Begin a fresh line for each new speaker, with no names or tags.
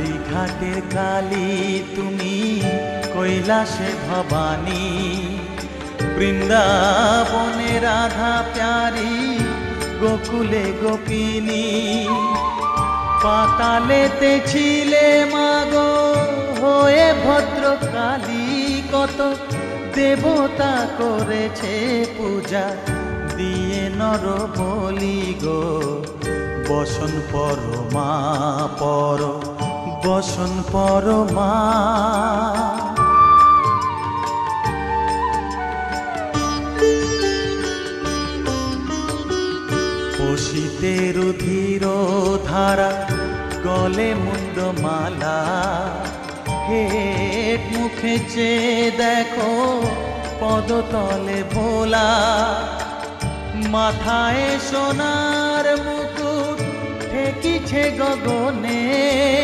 কালীঘাটের কালী তুমি, কৈলাসে ভবানী, বৃন্দাবনে রাধা প্যারি, গোকুলে গোপিনী। পাতালেতে ছিলে মাগো হয়ে ভদ্রকালী, কত দেবতা করেছে পূজা দিয়ে নর বলি গো। বসন পরমা পর, বসন পরমা। পশিতে রুধির ধারা, গলে মুন্ডমালা, হেট মুখে চেয়ে দেখো পদতলে ভোলা। মাথায় সোনার মুকুট ঠেকিছে গগনে,